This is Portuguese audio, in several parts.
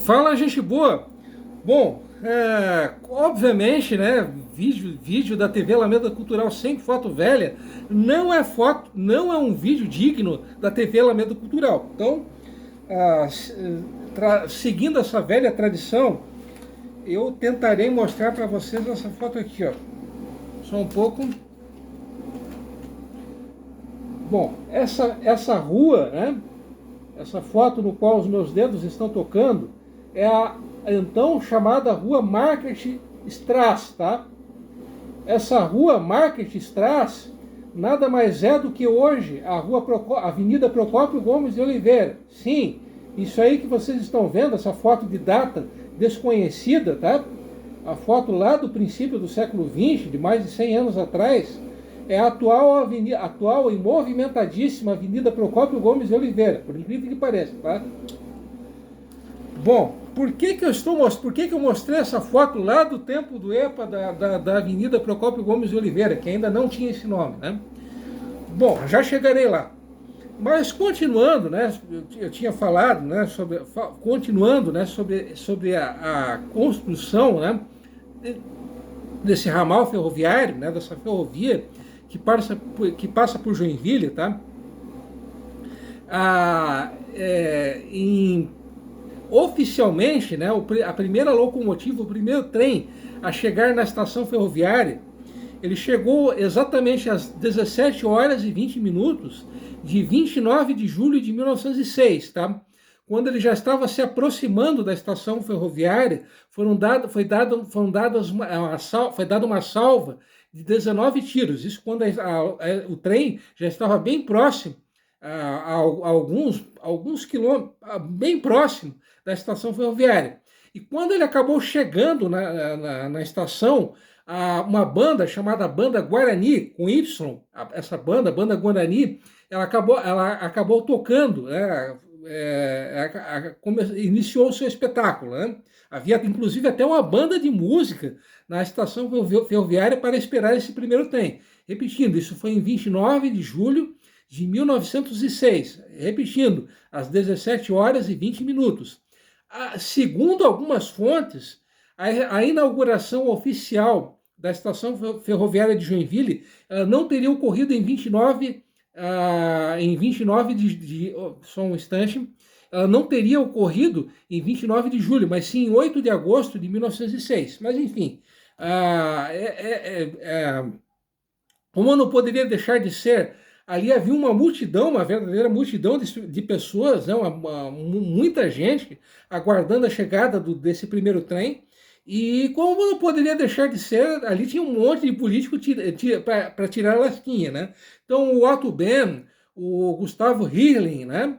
Fala, gente boa! Bom, obviamente, né, vídeo da TV Alameda Cultural sem foto velha não é foto, não é um vídeo digno da TV Alameda Cultural. Então, ah, seguindo essa velha tradição, eu tentarei mostrar para vocês essa foto aqui, ó. Só um pouco. Bom, essa rua, né? Essa foto no qual os meus dedos estão tocando é a então chamada Rua Market Strass, tá? Essa Rua Market Strass nada mais é do que hoje a Avenida Procópio Gomes de Oliveira. Sim, isso aí que vocês estão vendo, essa foto de data desconhecida, tá? A foto lá do princípio do século XX, de mais de 100 anos atrás, é a atual e movimentadíssima Avenida Procópio Gomes de Oliveira, por incrível que pareça, tá? Bom, por que eu mostrei essa foto lá do tempo do EPA da Avenida Procópio Gomes de Oliveira, que ainda não tinha esse nome, né? Bom, já chegarei lá. Mas continuando, né, eu tinha falado, né, continuando, né, sobre a construção, né, desse ramal ferroviário, né, dessa ferrovia que passa por Joinville, tá? Ah, oficialmente, né, a primeira locomotiva, o primeiro trem a chegar na estação ferroviária, ele chegou exatamente às 17 horas e 20 minutos de 29 de julho de 1906, tá? Quando ele já estava se aproximando da estação ferroviária, foi dada uma salva de 19 tiros. Isso quando o trem já estava bem próximo, a alguns quilômetros, bem próximo da estação ferroviária. E quando ele acabou chegando na estação, uma banda chamada Banda Guarani, com Y, essa Banda Guarani, ela acabou tocando, né, iniciou o seu espetáculo, né? Havia inclusive até uma banda de música na estação ferroviária para esperar esse primeiro trem. Repetindo, isso foi em 29 de julho de 1906. Repetindo, às 17 horas e 20 minutos. Segundo algumas fontes, a inauguração oficial da estação ferroviária de Joinville não teria ocorrido em 29 só um instante, ela não teria ocorrido em 29 de julho, mas sim em 8 de agosto de 1906. Mas, enfim, como não poderia deixar de ser, ali havia uma multidão, uma verdadeira multidão de pessoas, né, muita gente aguardando a chegada desse primeiro trem. E como não poderia deixar de ser, ali tinha um monte de político para tirar a lasquinha, né? Então o Otto Ben, o Gustavo Hirling, né?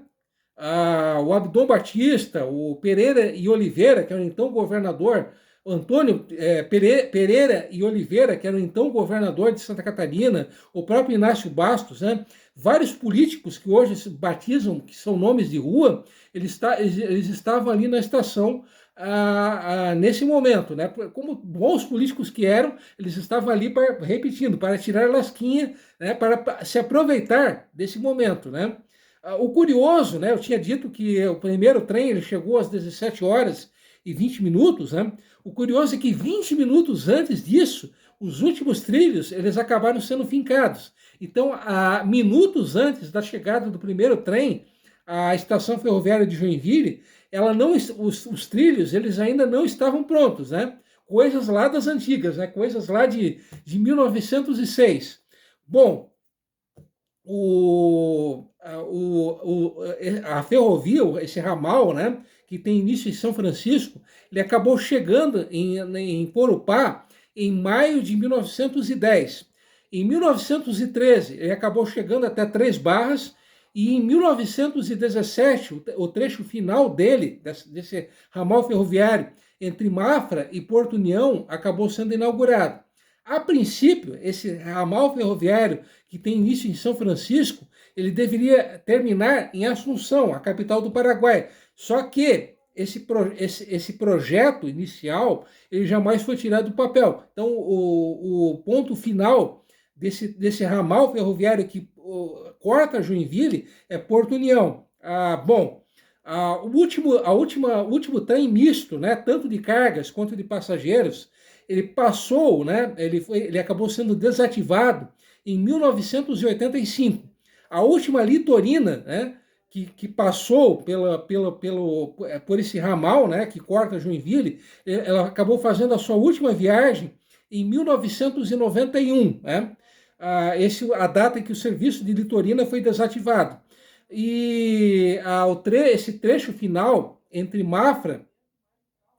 O Abdon Batista, o Pereira e Oliveira, que era o então governador, o Antônio Pereira e Oliveira, que era o então governador de Santa Catarina, o próprio Inácio Bastos, né? Vários políticos que hoje se batizam, que são nomes de rua, eles estavam ali na estação nesse momento, né? Como bons políticos que eram, eles estavam ali repetindo, para tirar lasquinha, né? Para se aproveitar desse momento, né? O curioso, né? Eu tinha dito que o primeiro trem ele chegou às 17 horas e 20 minutos, né? O curioso é que 20 minutos antes disso, os últimos trilhos eles acabaram sendo fincados. Então, minutos antes da chegada do primeiro trem, a estação ferroviária de Joinville, os trilhos eles ainda não estavam prontos, né? Coisas lá das antigas, né? Coisas lá de 1906. Bom, a ferrovia, esse ramal, né, que tem início em São Francisco, ele acabou chegando em Corupá em maio de 1910. Em 1913, ele acabou chegando até Três Barras, e em 1917, o trecho final desse ramal ferroviário entre Mafra e Porto União, acabou sendo inaugurado. A princípio, esse ramal ferroviário que tem início em São Francisco, ele deveria terminar em Assunção, a capital do Paraguai. Só que esse projeto inicial, ele jamais foi tirado do papel. Então, o ponto final desse ramal ferroviário que corta Joinville é Porto União. Bom, O último trem misto, né, tanto de cargas quanto de passageiros, ele passou, né, ele acabou sendo desativado em 1985. A última litorina, né, que passou por esse ramal, né, que corta Joinville, ela acabou fazendo a sua última viagem em 1991, né, a data em que o serviço de litorina foi desativado. E esse trecho final entre Mafra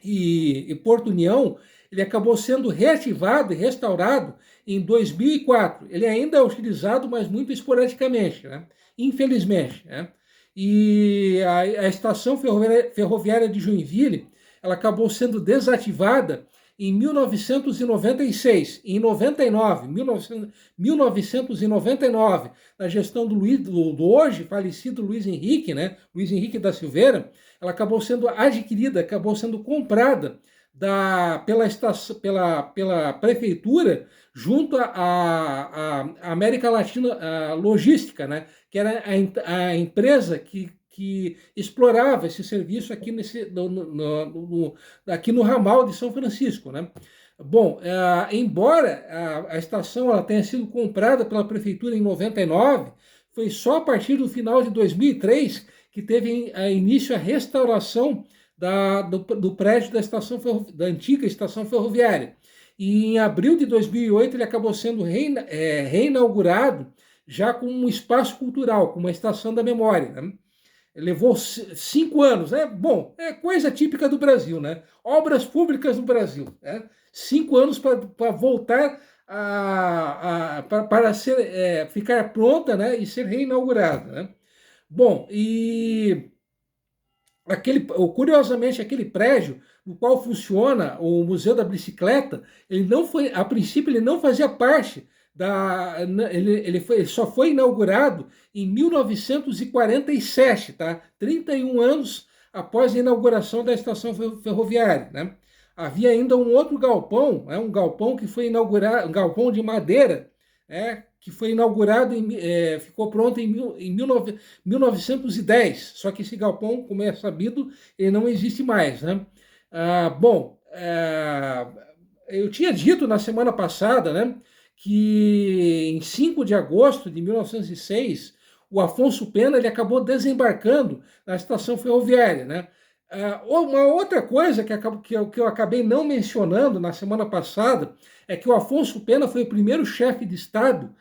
e Porto União, ele acabou sendo reativado e restaurado em 2004. Ele ainda é utilizado, mas muito esporadicamente, né? Infelizmente. Né? E a estação ferroviária de Joinville, ela acabou sendo desativada em 1996, em 1999, na gestão do hoje falecido Luiz Henrique, né? Luiz Henrique da Silveira, ela acabou sendo adquirida, acabou sendo comprada pela prefeitura junto à América Latina Logística, né? Que era a empresa que explorava esse serviço aqui, aqui no ramal de São Francisco. Né? Bom, embora a estação ela tenha sido comprada pela prefeitura em 99, foi só a partir do final de 2003 que teve início a restauração do prédio da antiga estação ferroviária. E em abril de 2008 ele acabou sendo reinaugurado já com um espaço cultural, com uma estação da memória. Né? Levou 5 anos, né? Bom, é coisa típica do Brasil, né? Obras públicas do Brasil, né? 5 anos para voltar para ficar pronta, né? E ser reinaugurada, né? Bom, curiosamente, aquele prédio no qual funciona o Museu da Bicicleta, ele não foi, a princípio, ele não fazia parte ele só foi inaugurado em 1947, tá? 31 anos após a inauguração da estação ferroviária, né? Havia ainda um outro galpão, um galpão que foi inaugurado, um galpão de madeira, que foi inaugurado, ficou pronto em 1910. Só que esse galpão, como é sabido, ele não existe mais, né? Bom, eu tinha dito na semana passada, né, que em 5 de agosto de 1906, o Afonso Pena ele acabou desembarcando na estação ferroviária, né? Uma outra coisa que eu acabei não mencionando na semana passada é que o Afonso Pena foi o primeiro chefe de Estado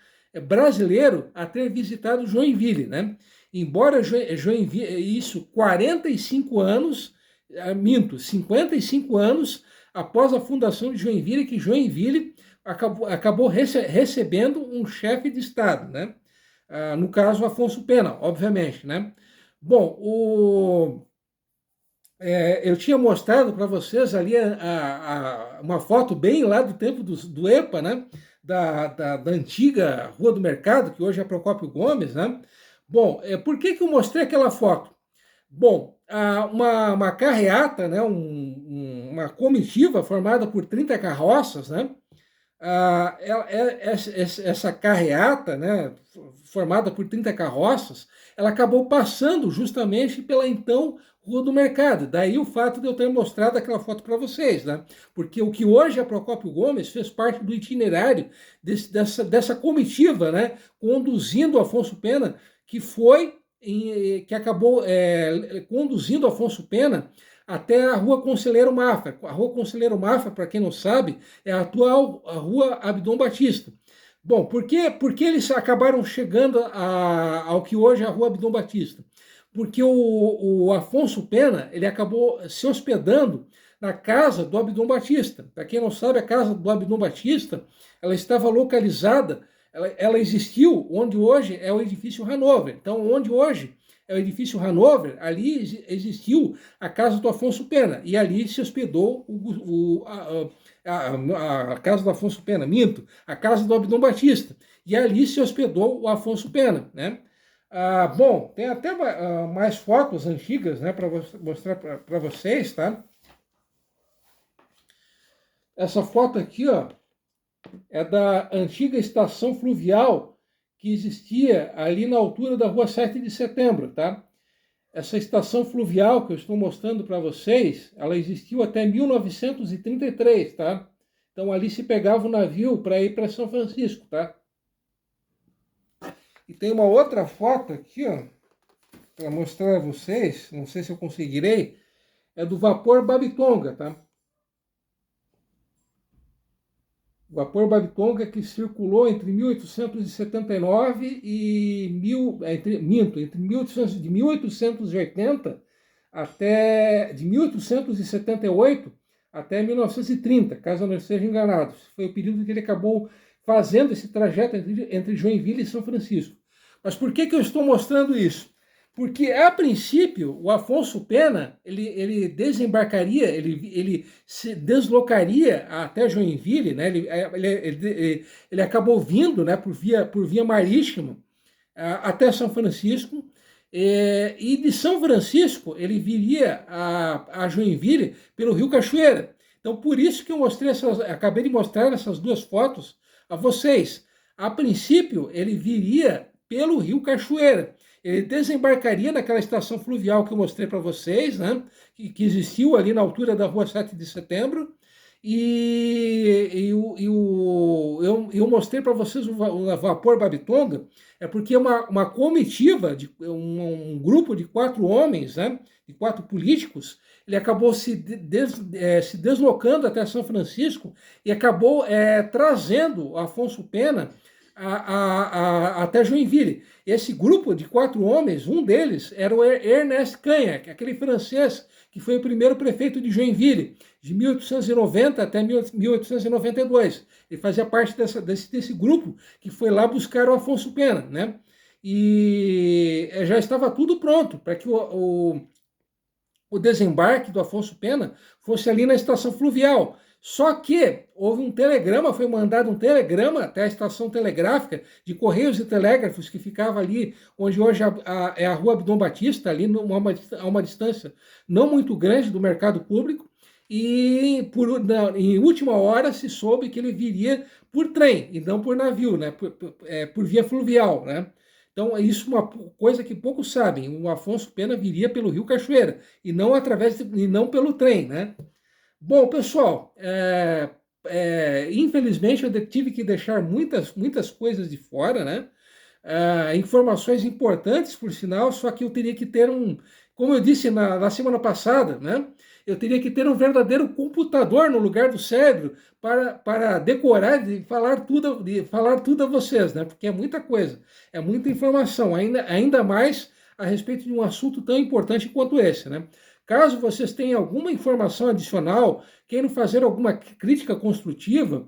brasileiro a ter visitado Joinville, né? Embora Joinville, isso 45 anos, 55 anos após a fundação de Joinville, que Joinville acabou recebendo um chefe de Estado, né? No caso, Afonso Pena, obviamente, né? Bom, eu tinha mostrado para vocês ali uma foto bem lá do tempo do EPA, né? Da antiga Rua do Mercado, que hoje é Procópio Gomes, né? Bom, por que eu mostrei aquela foto? Bom, uma carreata, né? Uma comitiva formada por 30 carroças, né? Essa carreata, né, formada por 30 carroças, ela acabou passando justamente pela então Rua do Mercado. Daí o fato de eu ter mostrado aquela foto para vocês, né? Porque o que hoje é Procópio Gomes fez parte do itinerário dessa comitiva, né, conduzindo Afonso Pena, que acabou conduzindo Afonso Pena até a Rua Conselheiro Mafra. A Rua Conselheiro Mafra, para quem não sabe, é a atual Rua Abdon Batista. Bom, por que eles acabaram chegando ao que hoje é a Rua Abdon Batista? Porque o Afonso Pena ele acabou se hospedando na casa do Abdon Batista. Para quem não sabe, a casa do Abdon Batista ela estava localizada, ela existiu onde hoje é o edifício Hanover. Então, onde hoje é o edifício Hanover, ali existiu a casa do Afonso Pena, e ali se hospedou a casa do Afonso Pena, minto, a casa do Abdon Batista, e ali se hospedou o Afonso Pena, né? Bom, tem até mais fotos antigas, né, para mostrar para vocês, tá? Essa foto aqui, ó, é da antiga estação fluvial que existia ali na altura da Rua 7 de Setembro, tá? Essa estação fluvial que eu estou mostrando para vocês, ela existiu até 1933, tá? Então ali se pegava o navio para ir para São Francisco, tá? E tem uma outra foto aqui, ó, para mostrar a vocês, não sei se eu conseguirei, é do vapor Babitonga, tá? O vapor Babitonga que circulou entre 1879 e entre 1880 até de 1878 até 1930, caso eu não esteja enganado. Foi o período que ele acabou fazendo esse trajeto entre Joinville e São Francisco. Mas por que eu estou mostrando isso? Porque, a princípio, o Afonso Pena, ele desembarcaria, ele se deslocaria até Joinville, né? Ele acabou vindo, né, por via marítima até São Francisco, e de São Francisco ele viria a Joinville pelo Rio Cachoeira. Então, por isso que eu acabei de mostrar essas duas fotos a vocês. A princípio, ele viria pelo Rio Cachoeira. Ele desembarcaria naquela estação fluvial que eu mostrei para vocês, né, que existiu ali na altura da Rua 7 de Setembro, eu mostrei para vocês o vapor Babitonga, porque uma comitiva, um grupo de 4 homens, né, de 4 políticos, ele acabou se deslocando até São Francisco e acabou trazendo Afonso Pena até Joinville. Esse grupo de 4 homens, um deles era o Ernest Cagnac, aquele francês que foi o primeiro prefeito de Joinville, de 1890 até 1892. Ele fazia parte desse grupo que foi lá buscar o Afonso Pena, né? E já estava tudo pronto para que o desembarque do Afonso Pena fosse ali na estação fluvial. Só que houve um telegrama, foi mandado um telegrama até a estação telegráfica de Correios e Telégrafos, que ficava ali onde hoje é a Rua Abdom Batista, ali a uma distância não muito grande do mercado público, e em última hora se soube que ele viria por trem, e não por navio, né? Por via fluvial, né? Então, isso é uma coisa que poucos sabem. O Afonso Pena viria pelo Rio Cachoeira, e não pelo trem, né? Bom, pessoal, infelizmente eu tive que deixar muitas coisas de fora, né? Informações importantes, por sinal, só que eu teria que ter como eu disse na semana passada, né? Eu teria que ter um verdadeiro computador no lugar do cérebro para decorar e falar tudo a vocês, né? Porque é muita coisa, é muita informação, ainda mais a respeito de um assunto tão importante quanto esse, né? Caso vocês tenham alguma informação adicional, queiram fazer alguma crítica construtiva,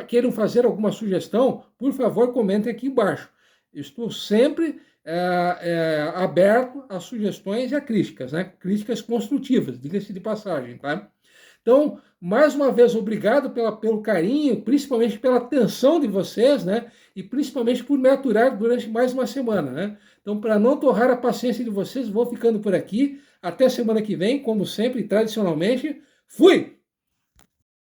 queiram fazer alguma sugestão, por favor, comentem aqui embaixo. Estou sempre aberto a sugestões e a críticas, né? Críticas construtivas, diga-se de passagem, tá? Então, mais uma vez, obrigado pelo carinho, principalmente pela atenção de vocês, né? E principalmente por me aturar durante mais uma semana, né? Então, para não torrar a paciência de vocês, vou ficando por aqui. Até semana que vem, como sempre, tradicionalmente. Fui!